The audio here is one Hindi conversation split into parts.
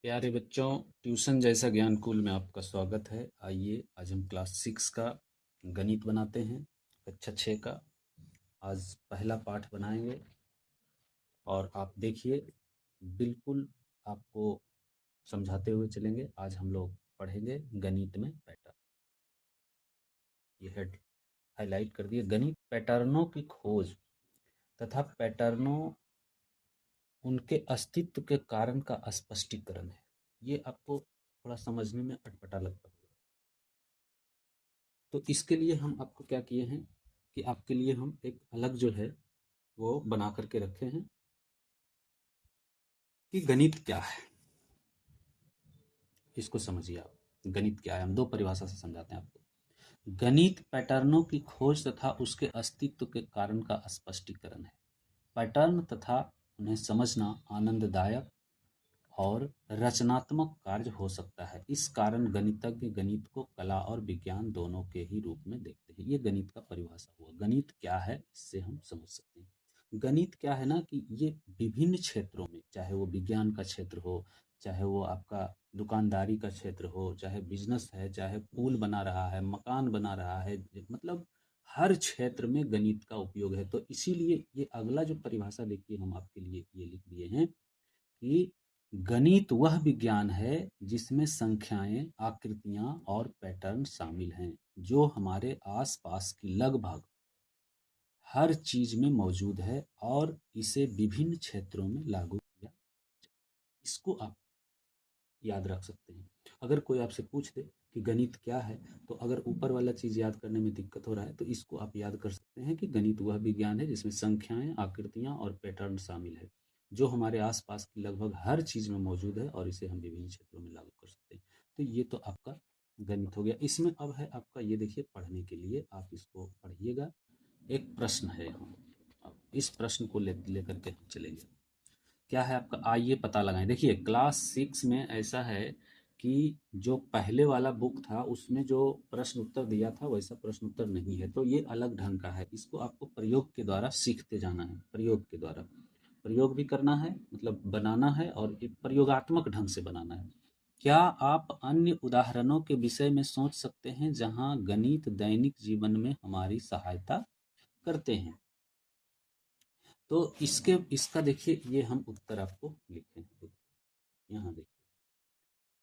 प्यारे बच्चों, ट्यूशन जैसा ज्ञानकुल में आपका स्वागत है। आइए आज हम क्लास 6 का गणित बनाते हैं, कक्षा 6 का। आज पहला पाठ बनाएंगे और आप देखिए, बिल्कुल आपको समझाते हुए चलेंगे। आज हम लोग पढ़ेंगे गणित में पैटर्न। ये हेड हाईलाइट कर दिए। गणित पैटर्नों की खोज तथा पैटर्नों उनके अस्तित्व के कारण का स्पष्टीकरण है। ये आपको थोड़ा समझने में अटपटा लगता है। तो इसके लिए हम आपको क्या किए हैं कि आपके लिए हम एक अलग जो है वो बना करके रखे हैं कि गणित क्या है। इसको समझिए आप, गणित क्या है। हम दो परिभाषा से समझाते हैं आपको। गणित पैटर्नों की खोज तथा उसके अस्तित्व के कारण का स्पष्टीकरण है। पैटर्न तथा उन्हें समझना आनंददायक और रचनात्मक कार्य हो सकता है। इस कारण गणितज्ञ गणित को कला और विज्ञान दोनों के ही रूप में देखते हैं। ये गणित का परिभाषा हुआ। गणित क्या है, इससे हम समझ सकते हैं। गणित क्या है ना कि ये विभिन्न क्षेत्रों में, चाहे वो विज्ञान का क्षेत्र हो, चाहे वो आपका दुकानदारी का क्षेत्र हो, चाहे बिजनेस है, चाहे पुल बना रहा है, मकान बना रहा है, मतलब हर क्षेत्र में गणित का उपयोग है। तो इसीलिए ये अगला जो परिभाषा देखिए हम आपके लिए ये लिख दिए हैं कि गणित वह विज्ञान है जिसमें संख्याएं, आकृतियां और पैटर्न शामिल हैं, जो हमारे आसपास की लगभग हर चीज में मौजूद है और इसे विभिन्न क्षेत्रों में लागू किया। इसको आप याद रख सकते हैं। अगर कोई आपसे पूछ दे कि गणित क्या है, तो अगर ऊपर वाला चीज याद करने में दिक्कत हो रहा है तो इसको आप याद कर सकते हैं कि गणित वह विज्ञान है जिसमें संख्याएं, आकृतियां और पैटर्न शामिल है, जो हमारे आसपास की लगभग हर चीज में मौजूद है और इसे हम विभिन्न क्षेत्रों में लागू कर सकते हैं। तो ये तो आपका गणित हो गया। इसमें अब है आपका, ये देखिए पढ़ने के लिए आप इसको पढ़िएगा। एक प्रश्न है यहाँ, अब इस प्रश्न को लेकर के हम चलेंगे। क्या है आपका, आइए पता लगाएं। देखिए क्लास 6 में ऐसा है कि जो पहले वाला बुक था उसमें जो प्रश्न उत्तर दिया था वैसा प्रश्न उत्तर नहीं है, तो ये अलग ढंग का है। इसको आपको प्रयोग के द्वारा सीखते जाना है। प्रयोग के द्वारा प्रयोग भी करना है, मतलब बनाना है, और एक प्रयोगात्मक ढंग से बनाना है। क्या आप अन्य उदाहरणों के विषय में सोच सकते हैं जहां गणित दैनिक जीवन में हमारी सहायता करते हैं? तो इसका देखिए, ये हम उत्तर आपको लिखे हैं। यहाँ देखिए,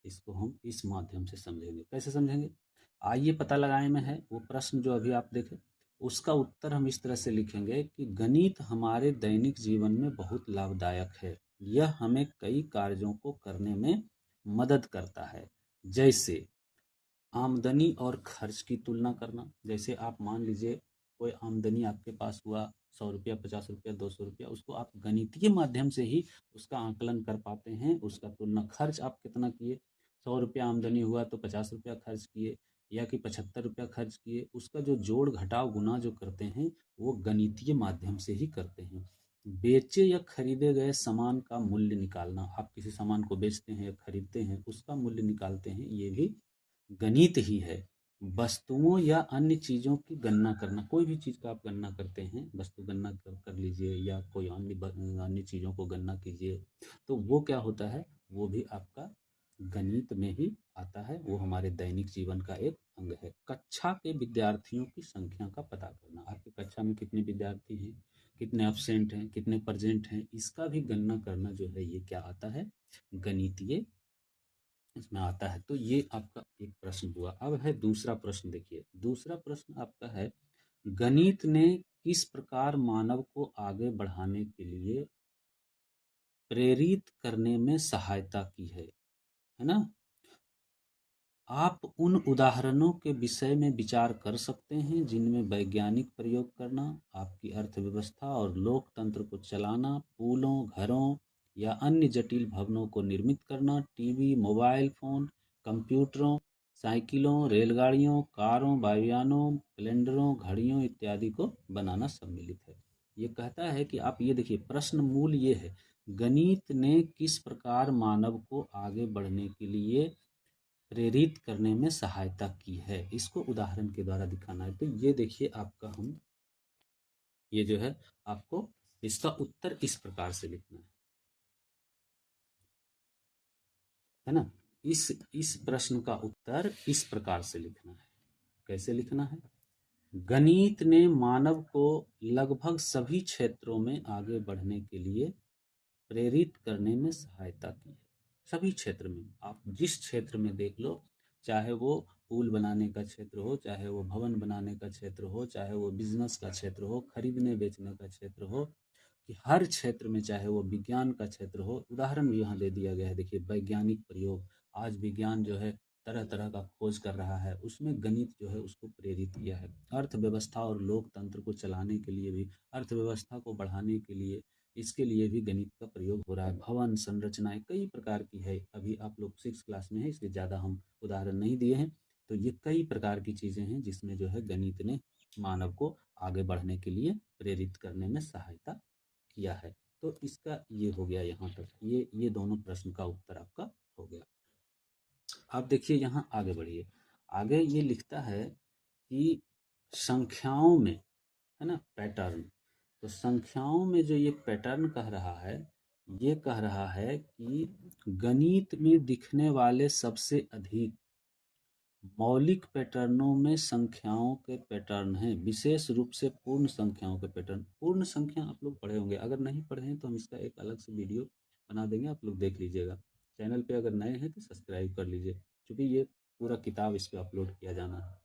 इसको हम इस माध्यम से समझेंगे। कैसे समझेंगे, आइए पता लगाएं में है वो प्रश्न जो अभी आप देखें, उसका उत्तर हम इस तरह से लिखेंगे कि गणित हमारे दैनिक जीवन में बहुत लाभदायक है। यह हमें कई कार्यों को करने में मदद करता है, जैसे आमदनी और खर्च की तुलना करना। जैसे आप मान लीजिए कोई आमदनी आपके पास हुआ, 100 रुपया, 50 रुपया, 200 रुपया, उसको आप गणितीय माध्यम से ही उसका आकलन कर पाते हैं। उसका तुलना, खर्च आप कितना किए, 100 रुपया आमदनी हुआ तो 50 रुपया खर्च किए, या कि 75 रुपया खर्च किए, उसका जो जोड़ घटाव गुना जो करते हैं वो गणितीय माध्यम से ही करते हैं। बेचे या खरीदे गए सामान का मूल्य निकालना, आप किसी सामान को बेचते हैं या खरीदते हैं, उसका मूल्य निकालते हैं, ये भी गणित ही है। वस्तुओं या अन्य चीज़ों की गणना करना, कोई भी चीज़ का आप गणना करते हैं, वस्तु गणना कर लीजिए या कोई अन्य चीज़ों को गणना कीजिए, तो वो क्या होता है, वो भी आपका गणित में ही आता है। वो हमारे दैनिक जीवन का एक अंग है। कक्षा के विद्यार्थियों की संख्या का पता करना, आपकी कक्षा में कितने विद्यार्थी हैं, कितने अब्सेंट हैं, कितने प्रेजेंट हैं, इसका भी गणना करना जो है ये क्या आता है, गणितीय इसमें आता है। तो ये आपका एक प्रश्न हुआ। अब है दूसरा प्रश्न। देखिए दूसरा प्रश्न आपका है, गणित ने किस प्रकार मानव को आगे बढ़ाने के लिए प्रेरित करने में सहायता की है ना? आप उन उदाहरणों के विषय में विचार कर सकते हैं जिनमें वैज्ञानिक प्रयोग करना, आपकी अर्थव्यवस्था और लोकतंत्र को चलाना, पुलों, घरों या अन्य जटिल भवनों को निर्मित करना, टीवी, मोबाइल फोन, कंप्यूटरों, साइकिलों, रेलगाड़ियों, कारों, वायुयानों, कैलेंडरों, घड़ियों इत्यादि को बनाना सम्मिलित है। ये कहता है कि आप ये देखिए, प्रश्न मूल ये है, गणित ने किस प्रकार मानव को आगे बढ़ने के लिए प्रेरित करने में सहायता की है, इसको उदाहरण के द्वारा दिखाना है। तो ये देखिए आपका, हम ये जो है आपको इसका उत्तर इस प्रकार से लिखना है। है ना। इस प्रश्न का उत्तर इस प्रकार से लिखना है। कैसे लिखना है? गणित ने मानव को लगभग सभी क्षेत्रों में आगे बढ़ने के लिए प्रेरित करने में सहायता की है। सभी क्षेत्र में, आप जिस क्षेत्र में देख लो, चाहे वो पुल बनाने का क्षेत्र हो, चाहे वो भवन बनाने का क्षेत्र हो, चाहे वो बिजनेस का क्षेत्र हो, खरीदने बेचने का क्षेत्र हो, कि हर क्षेत्र में, चाहे वो विज्ञान का क्षेत्र हो, उदाहरण भी यहाँ दे दिया गया है। देखिए, वैज्ञानिक प्रयोग, आज विज्ञान जो है तरह तरह का खोज कर रहा है, उसमें गणित जो है उसको प्रेरित किया है। अर्थव्यवस्था और लोकतंत्र को चलाने के लिए भी, अर्थव्यवस्था को बढ़ाने के लिए, इसके लिए भी गणित का प्रयोग हो रहा है। भवन संरचनाएं कई प्रकार की है। अभी आप लोग 6 क्लास में है, इसलिए ज़्यादा हम उदाहरण नहीं दिए हैं। तो ये कई प्रकार की चीज़ें हैं जिसमें जो है गणित ने मानव को आगे बढ़ने के लिए प्रेरित करने में सहायता किया है। तो इसका ये हो गया यहाँ तक, ये दोनों प्रश्न का उत्तर आपका हो गया। आप देखिए यहाँ आगे बढ़िए। आगे ये लिखता है कि संख्याओं में, है ना, पैटर्न। तो संख्याओं में जो ये पैटर्न कह रहा है, ये कह रहा है कि गणित में दिखने वाले सबसे अधिक मौलिक पैटर्नों में संख्याओं के पैटर्न हैं, विशेष रूप से पूर्ण संख्याओं के पैटर्न। पूर्ण संख्या आप लोग पढ़े होंगे, अगर नहीं पढ़े हैं तो हम इसका एक अलग से वीडियो बना देंगे, आप लोग देख लीजिएगा। चैनल पे अगर नए हैं तो सब्सक्राइब कर लीजिए, क्योंकि ये पूरा किताब इस पर अपलोड किया जाना है।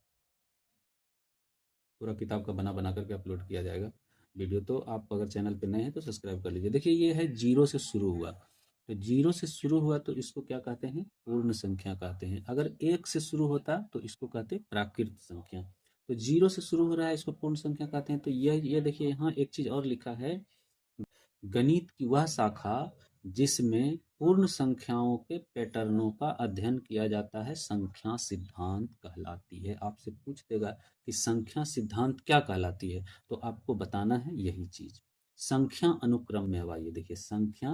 पूरा किताब का बना बना करके अपलोड किया जाएगा वीडियो। तो आप अगर चैनल पे नए हैं तो सब्सक्राइब कर लीजिए। देखिए, ये है 0 से शुरू हुआ, तो 0 से शुरू हुआ तो इसको क्या कहते हैं? पूर्ण संख्या कहते हैं। अगर 1 से शुरू होता तो इसको कहते हैं प्राकृत संख्या। तो 0 से शुरू हो रहा है, इसको पूर्ण संख्या कहते हैं। तो ये देखिए, यहाँ एक चीज और लिखा है, गणित की वह शाखा जिसमें पूर्ण संख्याओं के पैटर्नों का अध्ययन किया जाता है संख्या सिद्धांत कहलाती है। आपसे पूछ देगा कि संख्या सिद्धांत क्या कहलाती है, तो आपको बताना है यही चीज। संख्या अनुक्रम में अब आइए। देखिए, संख्या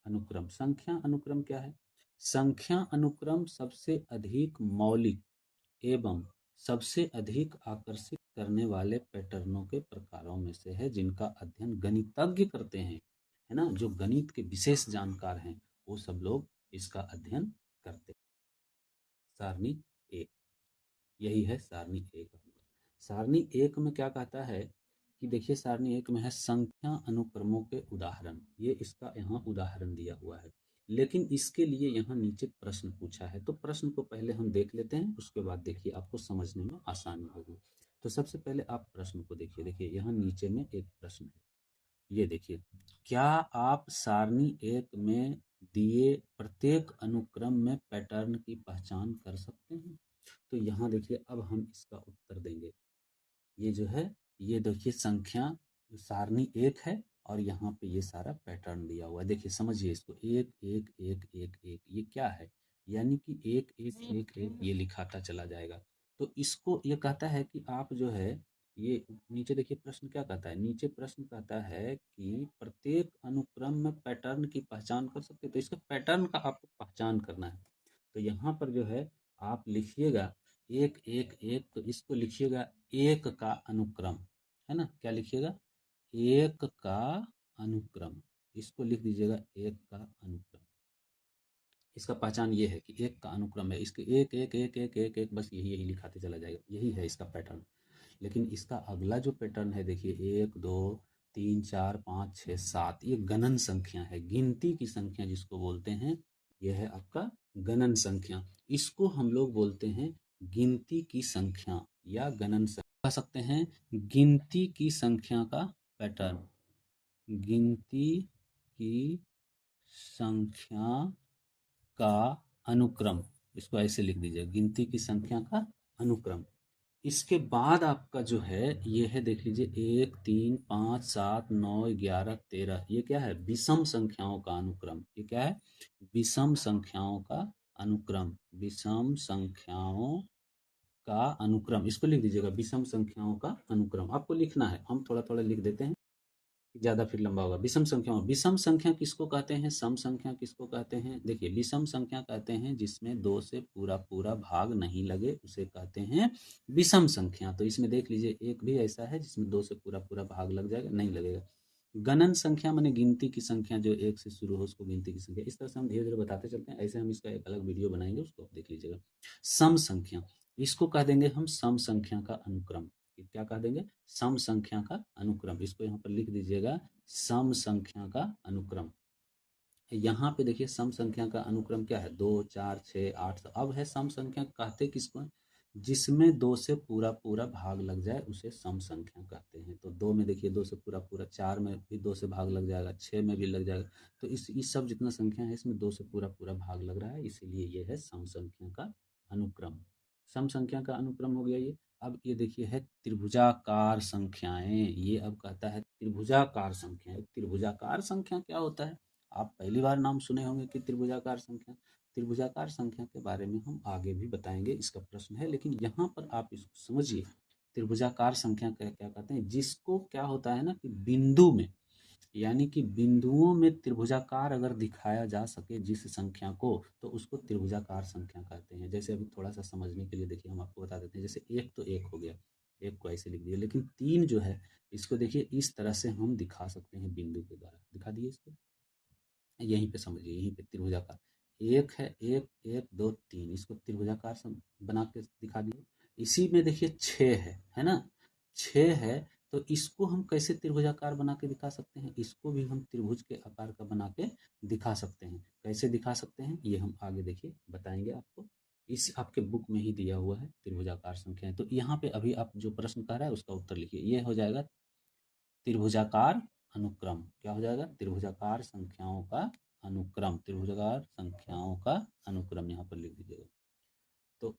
अनुक्रम, संख्या अनुक्रम क्या है? संख्या अनुक्रम सबसे अधिक मौलिक एवं सबसे अधिक आकर्षित करने वाले पैटर्नों के प्रकारों में से है, जिनका अध्ययन गणितज्ञ करते हैं, है ना। जो गणित के विशेष जानकार हैं वो सब लोग इसका अध्ययन करते हैं। सारणी एक, यही है सारणी एक। सारणी एक में क्या कहता है कि देखिए, सारणी एक में है संख्या अनुक्रमों के उदाहरण। ये इसका यहाँ उदाहरण दिया हुआ है, लेकिन इसके लिए यहाँ नीचे प्रश्न पूछा है। तो प्रश्न को पहले हम देख लेते हैं, उसके बाद देखिए आपको समझने में आसानी होगी। तो सबसे पहले आप प्रश्न को देखिए। देखिए, यहाँ नीचे में एक प्रश्न है, ये देखिए, क्या आप सारणी एक में दिए प्रत्येक अनुक्रम में पैटर्न की पहचान कर सकते हैं? तो यहाँ देखिए, अब हम इसका उत्तर देंगे। ये जो है, ये देखिए संख्या सारणी एक है, और यहाँ पे ये सारा पैटर्न दिया हुआ है। देखिए, समझिए इसको, एक एक एक एक एक, ये क्या है? यानी कि एक एक एक एक ये लिखाता चला जाएगा। तो इसको ये कहता है कि आप जो है, ये नीचे देखिए प्रश्न क्या कहता है। नीचे प्रश्न कहता है कि प्रत्येक अनुक्रम में पैटर्न की पहचान कर सकते हैं। तो इसका पैटर्न का आपको पहचान करना है। तो यहाँ पर जो है आप लिखिएगा एक एक एक, तो इसको लिखिएगा एक का अनुक्रम, है ना। क्या लिखिएगा? एक का अनुक्रम, इसको लिख दीजिएगा एक का अनुक्रम। इसका पहचान ये है कि एक का अनुक्रम है, इसके एक एक एक एक एक एक, बस यही यही लिखाते चला जाएगा, यही है इसका पैटर्न। लेकिन इसका अगला जो पैटर्न है, देखिए, 1 2 3 4 5 6 7, ये गणन संख्या है, गिनती की संख्या जिसको बोलते हैं। यह है आपका गणन संख्या। इसको हम लोग बोलते हैं गिनती की संख्या या गणन संख्या। कह सकते हैं गिनती की संख्या का पैटर्न, गिनती की संख्या का अनुक्रम, इसको ऐसे लिख दीजिए, गिनती की संख्या का अनुक्रम। इसके बाद आपका जो है ये है, देख लीजिए, 1 3 5 7 9 11 13, ये क्या है? विषम संख्याओं का अनुक्रम। ये क्या है? विषम संख्याओं का अनुक्रम, विषम संख्याओं का अनुक्रम, इसको लिख दीजिएगा, विषम संख्याओं का अनुक्रम। आपको लिखना है, हम थोड़ा थोड़ा लिख देते हैं, ज़्यादा फिर लंबा होगा। विषम संख्याओं, विषम संख्या किसको कहते हैं? सम संख्या किसको कहते हैं? देखिए, विषम संख्या कहते हैं जिसमें 2 से पूरा पूरा भाग नहीं लगे, उसे कहते हैं विषम संख्या। तो इसमें देख लीजिए, एक भी ऐसा है जिसमें 2 से पूरा पूरा भाग लग जाएगा, नहीं लगेगा। गणन संख्या माने गिनती की संख्या, जो एक से शुरू हो उसको गिनती की संख्या। इस तरह से हम धीरे धीरे बताते चलते हैं। ऐसे हम इसका एक अलग वीडियो बनाएंगे, उसको आप देख लीजिएगा। सम संख्या, इसको कह देंगे हम सम संख्या का अनुक्रम। क्या कह देंगे? सम संख्या का अनुक्रम। इसको यहाँ पर लिख दीजिएगा, सम संख्या का अनुक्रम। यहाँ पे देखिए सम संख्या का अनुक्रम क्या है, 2, 4, 6, 8। अब है सम संख्या कहते किसको हैं? जिसमें 2 से पूरा पूरा भाग लग जाए उसे सम संख्या कहते हैं। तो 2 में देखिए 2 से पूरा पूरा, 4 में भी 2 से भाग लग जाएगा, 6 में भी लग जाएगा। तो इस सब जितना संख्या है इसमें 2 से पूरा पूरा भाग लग रहा है, इसीलिए ये है सम संख्या का अनुक्रम। सम संख्या का अनुक्रम हो गया ये। अब ये देखिए है त्रिभुजाकार संख्याएं। ये अब कहता है त्रिभुजाकार संख्याएं। त्रिभुजाकार संख्या क्या होता है? आप पहली बार नाम सुने होंगे कि त्रिभुजाकार संख्या। त्रिभुजाकार संख्या के बारे में हम आगे भी बताएंगे, इसका प्रश्न है, लेकिन यहाँ पर आप इसको समझिए। त्रिभुजाकार संख्या क्या क्या कहते हैं? जिसको क्या होता है ना कि बिंदु में, यानी कि बिंदुओं में त्रिभुजाकार अगर दिखाया जा सके जिस संख्या को, तो उसको त्रिभुजाकार संख्या कहते हैं। जैसे अभी थोड़ा सा समझने के लिए देखिए हम आपको बता देते हैं। जैसे एक तो एक हो गया, एक को ऐसे लिख दिया, लेकिन 3 जो है इसको देखिए इस तरह से हम दिखा सकते हैं बिंदु के द्वारा। दिखा दिए इसको, यहीं पे समझिए, यहीं पे त्रिभुजाकार। एक है, एक, एक, दो, तीन, इसको त्रिभुजाकार बना के दिखा दिए। इसी में देखिए 6 है ना? 6 है, तो इसको हम कैसे त्रिभुजाकार बना के दिखा सकते हैं? इसको भी हम त्रिभुज के आकार का बना के दिखा सकते हैं। कैसे दिखा सकते हैं ये हम आगे देखिए बताएंगे आपको। इस आपके बुक में ही दिया हुआ है त्रिभुजाकार संख्याएं। तो यहाँ पे अभी आप जो प्रश्न कर रहा है उसका उत्तर लिखिए। ये हो जाएगा त्रिभुजाकार अनुक्रम। क्या हो जाएगा? त्रिभुजाकार संख्याओं का अनुक्रम। त्रिभुजाकार संख्याओं का अनुक्रम यहाँ पर लिख दीजिएगा। तो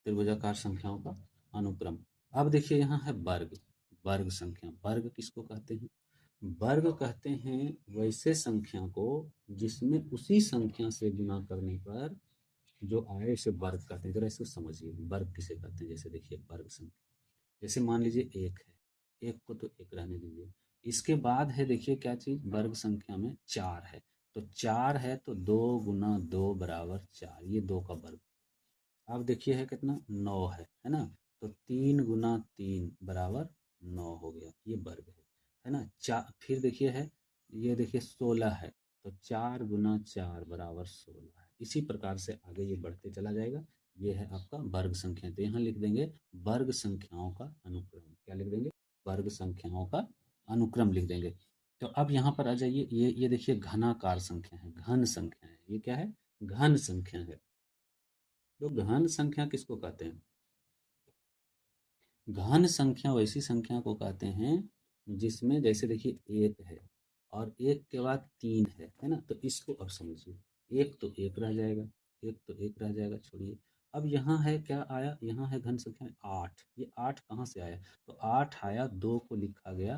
त्रिभुजाकार संख्याओं का अनुक्रम। अब देखिए यहाँ है वर्ग। वर्ग संख्या, वर्ग किसको कहते हैं? वर्ग कहते हैं वैसे संख्या को जिसमें उसी संख्या से गुना करने पर जो आए इसे वर्ग कहते हैं। जरा इसको समझिए, वर्ग किसे कहते हैं? जैसे देखिए वर्ग संख्या, जैसे मान लीजिए एक है, एक को तो एक रहने दीजिए। इसके बाद है देखिए क्या चीज, वर्ग संख्या में 4 है। तो 4 है तो 2 गुना 2 बराबर 4, ये 2 का वर्ग। अब देखिए है कितना, 9 है ना? तो 3 गुना 3 बराबर 9 हो गया, ये वर्ग है ना? फिर देखिए है, ये देखिए 16 है, तो 4 गुना 4 बराबर 16 है। इसी प्रकार से आगे ये बढ़ते चला जाएगा। ये है आपका वर्ग संख्या। तो यहाँ लिख देंगे वर्ग संख्याओं का अनुक्रम। क्या लिख देंगे? वर्ग संख्याओं का अनुक्रम लिख देंगे। तो अब यहाँ पर आ जाइए, ये देखिए घनाकार संख्या है, घन संख्या है। ये क्या है? घन संख्या है। तो घन संख्या किसको कहते हैं? घन संख्या वैसी संख्या को कहते हैं जिसमें जैसे देखिए एक है और एक के बाद 3 है ना? तो इसको अब समझिए, एक तो एक रह जाएगा, एक तो एक रह जाएगा, छोड़िए। अब यहाँ है क्या आया? यहाँ है घन संख्या में 8। ये 8 कहाँ से आया? तो 8 आया, 2 को लिखा गया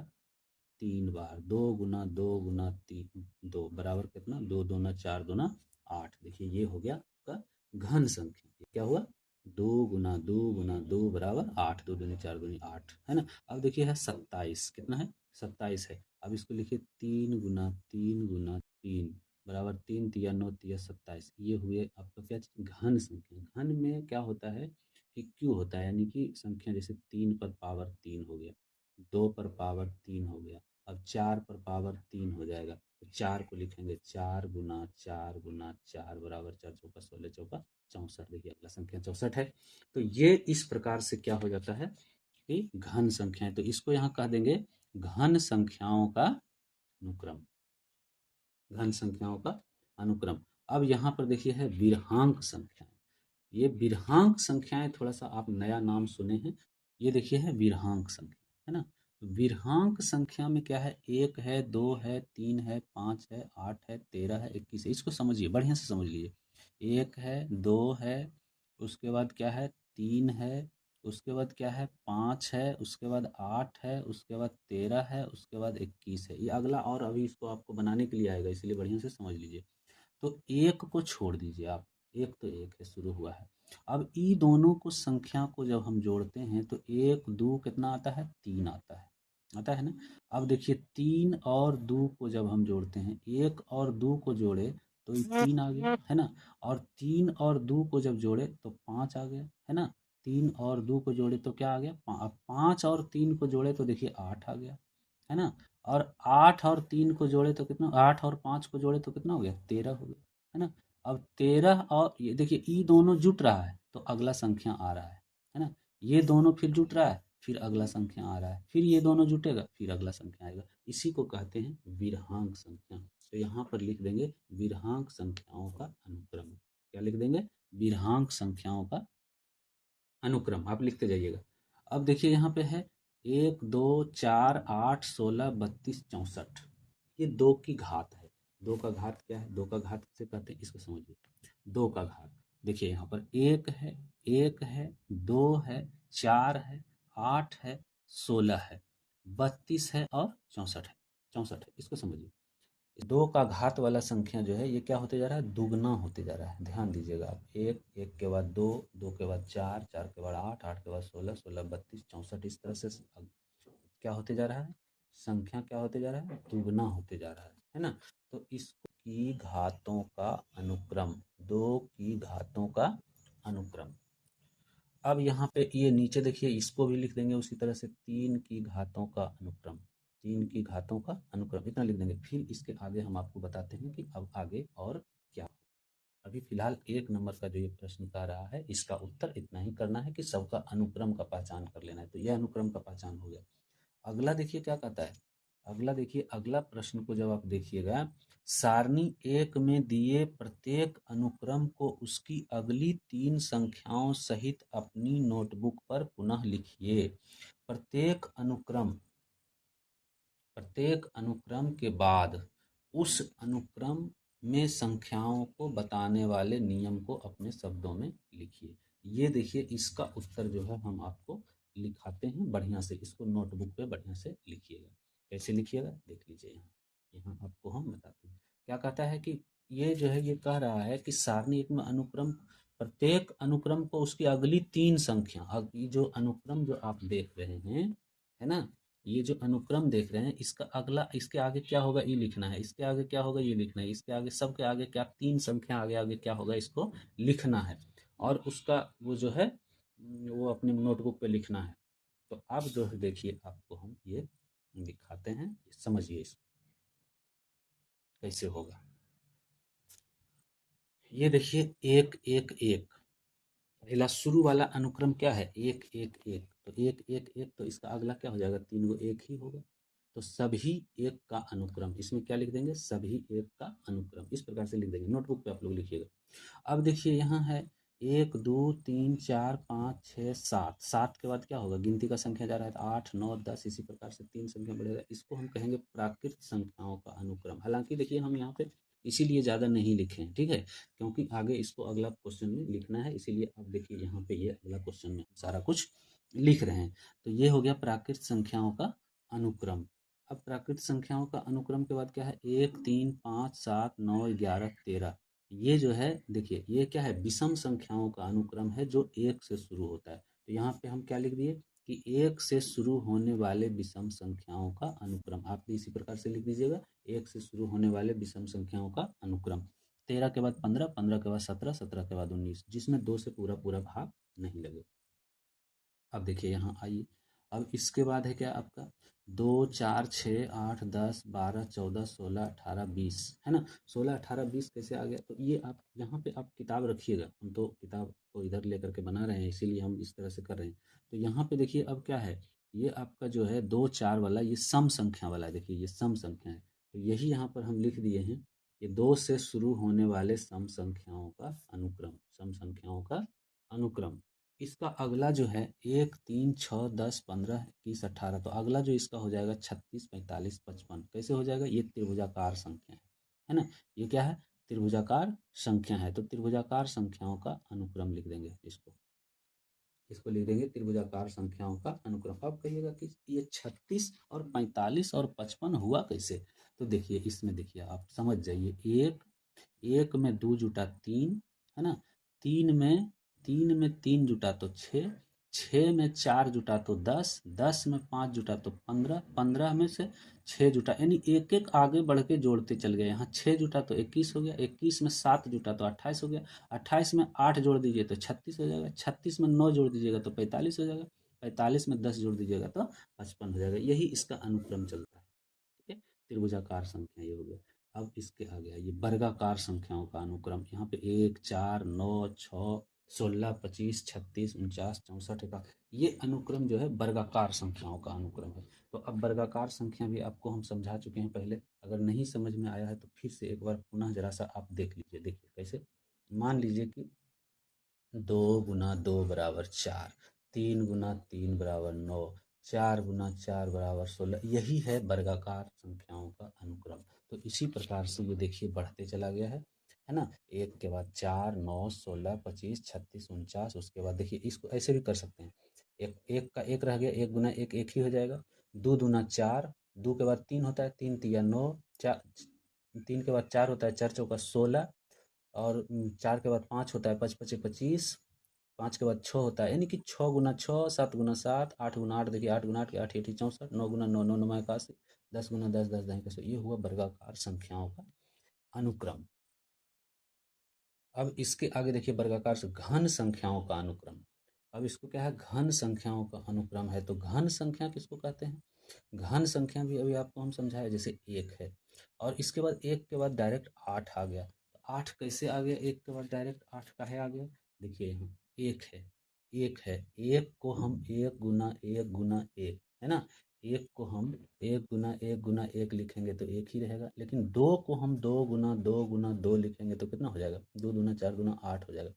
3 बार। 2 गुना 2 गुना 3, 2 बराबर कितना? 2 दूना 4 दूना 8। देखिए ये हो गया आपका घन संख्या। ये क्या हुआ? 2 गुना 2 गुना 2 बराबर 8। 2 दूनी 4 दूनी 8 है ना? अब देखिए है 27। कितना है? 27 है। अब इसको लिखिए 3 गुना 3 गुना 3 बराबर 3 तिया 9 तिया 27। ये हुए आपका क्या चीज? घन संख्या। घन में क्या होता है कि क्यों होता है, यानी कि संख्या जैसे 3 पर पावर 3 हो गया, 2 पर पावर 3 हो गया, अब 4 पर पावर 3 हो जाएगा। तो 4 को लिखेंगे 4 गुना 4 गुना 4 बराबर 4 चौका 16 चौका 64। देखिए अगला संख्या 64 है। तो ये इस प्रकार से क्या हो जाता है कि घन संख्या है। तो इसको यहाँ कह देंगे घन संख्याओं का अनुक्रम। घन संख्याओं का अनुक्रम। अब यहाँ पर देखिए है विरहांक संख्याएं। ये विरहांक संख्याएं थोड़ा सा आप नया नाम सुने हैं। ये देखिए है विरहांक संख्या, है ना? विरहांक संख्या में क्या है? 1 है, 2 है, 3 है, 5 है, 8 है, 13 है, 21 है। इसको समझिए, बढ़िया से समझ लीजिए। 1 है, 2 है, उसके बाद क्या है? 3 है, उसके बाद क्या है? 5 है, उसके बाद 8 है, उसके बाद 13 है, उसके बाद 21 है। ये अगला और अभी इसको आपको बनाने के लिए आएगा, इसलिए बढ़िया से समझ लीजिए। तो एक को छोड़ दीजिए आप, एक तो एक है, शुरू हुआ है। अब ई दोनों को संख्या को जब हम जोड़ते हैं तो 1 2 कितना आता है? 3 आता है, आता है ना? अब देखिए 3 और 2 को जब हम जोड़ते हैं, 1 और 2 को जोड़े तो ये 3 आ गया, है ना। और 3 और 2 को जब जोड़े तो 5 आ गया, है ना। 3 और 2 को जोड़े तो क्या आ गया, 5 और 3 को जोड़े तो देखिए 8 आ गया, है ना। और 8 और 3 को जोड़े तो कितना, 8 और 5 को जोड़े तो कितना हो गया, 13 हो गया, है ना। अब 13 और ये देखिए ये दोनों जुट रहा है तो अगला संख्या आ रहा है ना। ये दोनों फिर जुट रहा है, फिर अगला संख्या आ रहा है, फिर ये दोनों जुटेगा, फिर अगला संख्या आएगा। इसी को कहते हैं विरहांक संख्या। तो यहाँ पर लिख देंगे विरहांक संख्याओं का अनुक्रम। क्या लिख देंगे, विरहांक संख्याओं का अनुक्रम। आप लिखते जाइएगा। अब देखिए यहाँ पे है 1 2 4 8 16 32 64, ये 2 की घात है। 2 का घात क्या है, 2 का घात किसे कहते हैं, इसको समझिए। 2 का घात देखिए यहाँ पर 1 है 2 है 4 है 8 है 16 है 32 है और 64 है। 64 है, इसको समझिए। 2 का घात वाला संख्या जो है ये क्या होते जा रहा है, दुगना होते जा रहा है। ध्यान दीजिएगा आप, 1, 1 के बाद 2, 2 के बाद 4, 4 के बाद 8, 8 के बाद 16, 16 32 64, इस तरह से क्या होते जा रहा है, संख्या क्या होते जा रहा है, दुगना होते जा रहा है ना। तो इसको की घातों का अनुक्रम, 2 की घातों का अनुक्रम। अब यहाँ पे ये नीचे देखिए इसको भी लिख देंगे उसी तरह से, 3 की घातों का अनुक्रम, 3 की घातों का अनुक्रम, इतना लिख देंगे। फिर इसके आगे हम आपको बताते हैं कि अब आगे और क्या। अभी फिलहाल 1 नंबर का जो ये प्रश्न का रहा है इसका उत्तर इतना ही करना है कि सबका अनुक्रम का पहचान कर लेना है। तो यह अनुक्रम का पहचान हो गया। अगला देखिए क्या कहता है, अगला देखिए, अगला प्रश्न को जब आप देखिएगा, सारणी 1 में दिए प्रत्येक अनुक्रम को उसकी अगली 3 संख्याओं सहित अपनी नोटबुक पर पुनः लिखिए। प्रत्येक अनुक्रम के बाद उस अनुक्रम में संख्याओं को बताने वाले नियम को अपने शब्दों में लिखिए। ये देखिए इसका उत्तर जो है हम आपको लिखाते हैं, बढ़िया से इसको नोटबुक पे बढ़िया से लिखिएगा। कैसे लिखिएगा देख लीजिए, यहाँ यहाँ आपको हम बताते हैं। क्या कहता है कि ये जो है ये कह रहा है कि सारणी एक में अनुक्रम, प्रत्येक अनुक्रम को उसकी अगली 3 संख्या, अब ये जो अनुक्रम जो आप देख रहे हैं, है ना, ये जो अनुक्रम देख रहे हैं इसका अगला, इसके आगे क्या होगा ये लिखना है, इसके आगे क्या होगा ये लिखना है, इसके आगे, सबके आगे क्या, 3 संख्या आगे आगे क्या होगा इसको लिखना है। और उसका वो जो है वो अपने नोटबुक पे लिखना है। तो अब जो है देखिए आपको हम ये दिखाते हैं, समझिए इसको कैसे होगा। ये देखिए 1 1 1, पहला शुरू वाला अनुक्रम क्या है, 1 1 1, तो 1 1 1, तो इसका अगला क्या हो जाएगा, 3 गो 1 ही होगा। तो सभी 1 का अनुक्रम, इसमें क्या लिख देंगे, सभी 1 का अनुक्रम, इस प्रकार से लिख देंगे। नोटबुक पे आप लोग लिखिएगा। अब देखिए यहाँ है 1 2 3 4 5 6 7, 7 के बाद क्या होगा, गिनती का संख्या जा रहा है तो 8 9 10, इसी प्रकार से 3 संख्या बढ़ेगा। इसको हम कहेंगे प्राकृत संख्याओं का अनुक्रम। हालांकि देखिए हम यहाँ पे इसीलिए ज़्यादा नहीं लिखे हैं, ठीक है, क्योंकि आगे इसको अगला क्वेश्चन में लिखना है, इसीलिए अब देखिए यहाँ पे ये अगला क्वेश्चन में सारा कुछ लिख रहे हैं। तो ये हो गया प्राकृत संख्याओं का अनुक्रम। अब प्राकृत संख्याओं का अनुक्रम के बाद क्या है, 1 3 5 7 9 11 13, ये जो है देखिए ये क्या है, विषम संख्याओं का अनुक्रम है जो 1 से शुरू होता है। तो यहाँ पे हम क्या लिख दिए कि 1 से शुरू होने वाले विषम संख्याओं का अनुक्रम, आप भी इसी प्रकार से लिख दीजिएगा, 1 से शुरू होने वाले विषम संख्याओं का अनुक्रम। 13 के बाद 15, 15 के बाद 17, 17 के बाद 19, जिसमें 2 से पूरा पूरा भाग नहीं लगे। अब देखिए यहाँ आइए, अब इसके बाद है क्या आपका 2 4 6 8 10 12 14 16 18 20, है ना। 16 18 20 कैसे आ गया, तो ये आप यहाँ पे आप किताब रखिएगा, हम तो किताब को इधर लेकर के बना रहे हैं इसीलिए हम इस तरह से कर रहे हैं। तो यहाँ पे देखिए अब क्या है, ये आपका जो है 2 4 वाला ये सम संख्या वाला है, देखिए ये सम संख्या है। तो यही यहाँ पर हम लिख दिए हैं कि 2 से शुरू होने वाले सम संख्याओं का अनुक्रम, सम संख्याओं का अनुक्रम। इसका अगला जो है 1 3 6 10 15 21 18, तो अगला जो इसका हो जाएगा 36 45 55, कैसे हो जाएगा, ये त्रिभुजाकार संख्या है ना। ये क्या है, त्रिभुजाकार संख्या है। तो त्रिभुजाकार संख्याओं का अनुक्रम लिख देंगे, इसको लिख देंगे त्रिभुजाकार संख्याओं का अनुक्रम। अब कहिएगा कि ये 36 और 45 और 55 हुआ कैसे, तो देखिए इसमें देखिए आप समझ जाइए, एक एक में 2 जुटा 3, है ना, तीन में 3 जुटा तो 6, 6 में 4 जुटा तो 10, 10 में 5 जुटा तो 15, 15 में से 6 जुटा, यानी एक एक आगे बढ़ के जोड़ते चल गए। यहाँ 6 जुटा तो 21 हो गया, 21 में 7 जुटा तो 28 हो गया, 28 में 8 जोड़ दीजिए तो 36 हो जाएगा, 36 में 9 जोड़ दीजिएगा तो 45 हो जाएगा, 45 में 10 जोड़ दीजिएगा तो 55 हो जाएगा। यही इसका अनुक्रम चलता है। ठीक है, त्रिभुजाकार संख्या ये हो गया। अब इसके आगे आइए वर्गाकार संख्याओं का अनुक्रम। यहाँ पे 1, 4, 9, 6, 16, 25, 36, 49, 64 का ये अनुक्रम जो है वर्गाकार संख्याओं का अनुक्रम है। तो अब वर्गाकार संख्या भी आपको हम समझा चुके हैं पहले। अगर नहीं समझ में आया है तो फिर से एक बार पुनः जरा सा आप देख लीजिए। देखिए कैसे, मान लीजिए कि 2 × 2 = 4, 3 × 3 = 9, 4 × 4 = 16। यही है वर्गाकार संख्याओं का अनुक्रम। तो इसी प्रकार से ये देखिए बढ़ते चला गया है ना। 1 के बाद 4, 9, 16, 25, 36, 49। उसके बाद देखिए इसको ऐसे भी कर सकते हैं, एक एक का एक रह गया, 1 × 1 1 ही हो जाएगा। 2 × 4, 2 के बाद 3 होता है, 3 × 3 = 9, 4, 3 के बाद 4 होता है, 4 × 4 = 16, और 4 के बाद 5 होता है, 5 × 5 = 25, 5 के बाद 6 होता है, यानी कि 6 × 6, 7 × 7, 8 × 8, देखिए 8 × 8 के 8 × 8 = 64, 9 × 9 9 9 81, 10 × 10 10 10 100। ये हुआ वर्गाकार संख्याओं का अनुक्रम। अब इसके आगे देखिए वर्गाकार से घन संख्याओं का अनुक्रम। अब इसको क्या है, घन संख्याओं का अनुक्रम है। तो घन संख्या किसको कहते हैं? घन संख्या भी अभी आपको हम समझाए, जैसे 1 है और इसके बाद 1 के बाद डायरेक्ट 8 आ गया। तो 8 कैसे आ गया? 1 के बाद डायरेक्ट 8 काहे आ गया? देखिए यहाँ 1 है, 1 है, 1 को हम 1 × 1 × 1 है ना, 1 को हम 1 × 1 × 1 लिखेंगे तो 1 ही रहेगा। लेकिन 2 को हम 2 × 2 × 2 लिखेंगे तो कितना हो जाएगा? 2 दूना 4 दूना 8 हो जाएगा।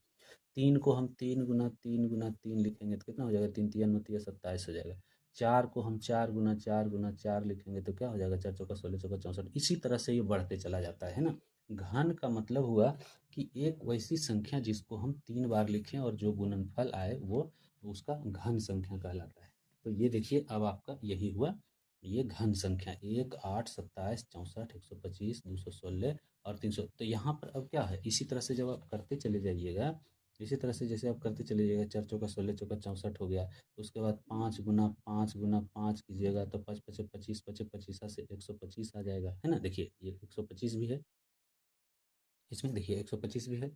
3 को हम 3 × 3 × 3 लिखेंगे तो कितना हो जाएगा? 3 3 29 27 हो जाएगा। 4 को हम 4 × 4 × 4 लिखेंगे तो क्या हो जाएगा? 4 चौका 16 चौका 64। इसी तरह से ये बढ़ते चला जाता है ना। घन का मतलब हुआ कि एक वैसी संख्या जिसको हम 3 बार लिखें और जो गुणनफल आए वो उसका घन संख्या कहलाता है। तो ये देखिए अब आपका यही हुआ, ये घन संख्या 1, 8, 27, 64, 125, 216 और 300। तो यहाँ पर अब क्या है, इसी तरह से जब आप करते चले जाइएगा, इसी तरह से जैसे आप करते चले जाइएगा, 4 चौका 16 चौका 64 हो गया। उसके बाद 5 × 5 × 5 कीजिएगा तो 5 5 25 25 25 से 125 आ जाएगा, है ना। देखिए ये 125 भी है, इसमें देखिए 125 भी है।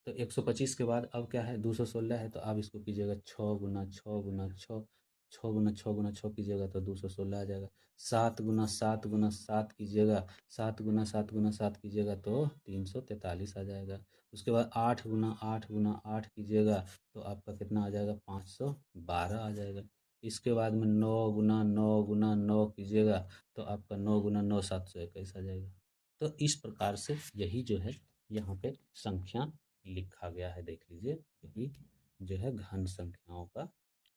तो 125 के बाद अब क्या है, 216 है। तो आप इसको कीजिएगा 6 × 6 × 6, 6 × 6 × 6 कीजिएगा तो 216 आ जाएगा। 7 × 7 × 7 कीजिएगा, 7 × 7 × 7 कीजिएगा तो 343 आ जाएगा। उसके बाद 8 × 8 × 8 कीजिएगा तो आपका कितना आ जाएगा? 512 आ जाएगा। इसके बाद में 9 × 9 × 9 कीजिएगा तो आपका 9 × 9 721 आ जाएगा। तो इस प्रकार से यही जो है यहाँ पे संख्या लिखा गया है। देख लीजिए, यही जो है घन संख्याओं का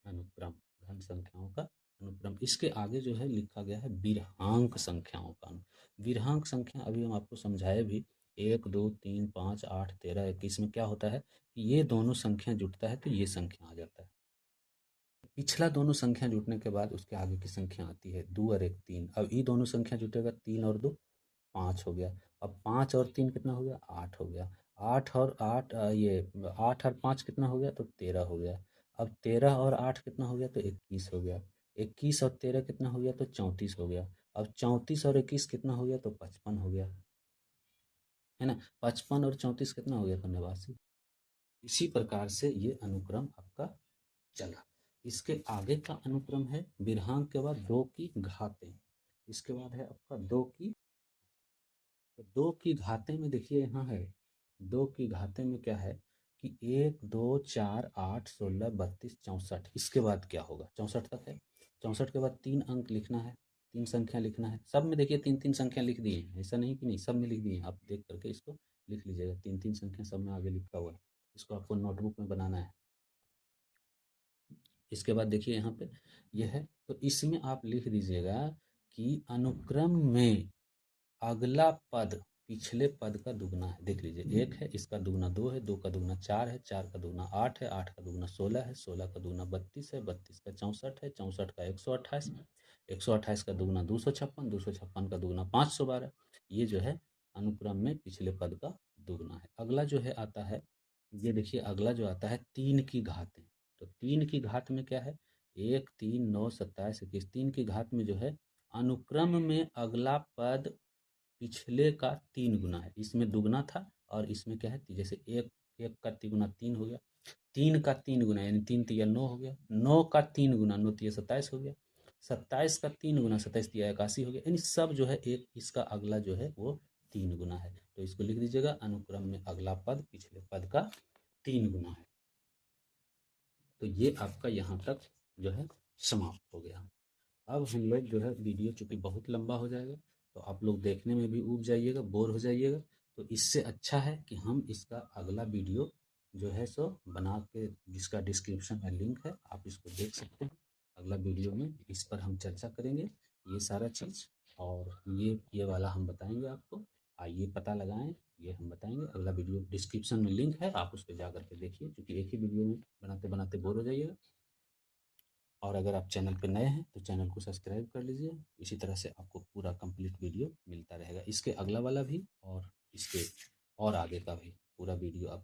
अनुक्रम, घन संख्याओं का अनुक्रम। इसके आगे जो है लिखा गया है विरहांक संख्याओं का विरहांक संख्या अभी हम आपको समझाए भी, 1 2 3 5 8 13 21 में क्या होता है कि ये दोनों संख्या जुटता है तो ये संख्या आ जाता है। पिछला दोनों संख्या जुटने के बाद उसके आगे की संख्या आती है 2 और 1 3। अब ये दोनों संख्या जुटेगा, 3 और 2 5 हो गया। अब 5 और 3 कितना हो गया? 8 हो गया। 8 और 8 ये 8 और 5 कितना हो गया? तो 13 हो गया। अब 13 और 8 कितना हो गया? तो 21 हो गया। 21 और 13 कितना हो गया? तो 34 हो गया। अब 34 और 21 कितना हो गया? तो 55 हो गया, है ना। 55 और 34 कितना हो गया? तो 89। इसी प्रकार से ये अनुक्रम आपका चला। इसके आगे का अनुक्रम है विरहांक के बाद 2 की घातें। इसके बाद है आपका 2 की, तो 2 की घातें में देखिए यहाँ है, 2 की घातें में क्या है कि 1 2 4 8 16 32 64। इसके बाद क्या होगा? 64 तक है। 64 के बाद 3 अंक लिखना है, 3 संख्या लिखना है। सब में देखिए 3 3 संख्या लिख दिए हैं, ऐसा नहीं कि नहीं, सब में लिख दिए हैं। आप देख करके इसको लिख लीजिएगा, 3 3 संख्या सब में आगे लिखा हुआ है। इसको आपको नोटबुक में बनाना है। इसके बाद देखिए यहाँ पे यह है, तो इसमें आप लिख दीजिएगा कि अनुक्रम में अगला पद पिछले पद का दुगना है। देख लीजिए, 1 है, इसका दुगना 2 है, 2 का दुगना 4 है, 4 का दुगना 8 है, 8 का दुगना 16 है, 16 का दुगना 32 है, 32 का 64 है, 64 का 128, 128 का दुगना 256, 256 का दुगना 512। ये जो है अनुक्रम में पिछले पद का दुगना है। अगला जो है आता है, ये देखिए अगला जो आता है 3 की घातें। तो 3 की घात में क्या है, 1 3 9 27 21, 3 की घात में जो है अनुक्रम में अगला पद पिछले का 3 गुना है। इसमें दुगना था और इसमें क्या है, जैसे 1 1 का तिगुना 3 हो गया, 3 का 3 गुना यानी 3 तिया 9 हो गया, 9 का 3 गुना 9 तिया 27 हो गया, 27 का 3 गुना 27 तिया 81 हो गया। यानी सब जो है एक इसका अगला जो है वो 3 गुना है। तो इसको लिख दीजिएगा, अनुक्रम में अगला पद पिछले पद का 3 गुना है। तो ये आपका यहाँ तक जो है समाप्त हो गया। अब हम लोग जो है वीडियो चूंकि बहुत लंबा हो जाएगा तो आप लोग देखने में भी ऊब जाइएगा, बोर हो जाइएगा। तो इससे अच्छा है कि हम इसका अगला वीडियो जो है सो बना के, जिसका डिस्क्रिप्शन में लिंक है, आप इसको देख सकते हैं। अगला वीडियो में इस पर हम चर्चा करेंगे, ये सारा चीज़, और ये वाला हम बताएंगे आपको। आइए पता लगाएं, ये हम बताएंगे। अगला वीडियो डिस्क्रिप्शन में लिंक है, आप उस पर जा करके देखिए, क्योंकि एक ही वीडियो में बनाते बनाते बोर हो जाइएगा। और अगर आप चैनल पे नए हैं तो चैनल को सब्सक्राइब कर लीजिए। इसी तरह से आपको पूरा कंप्लीट वीडियो मिलता रहेगा, इसके अगला वाला भी और इसके और आगे का भी पूरा वीडियो आप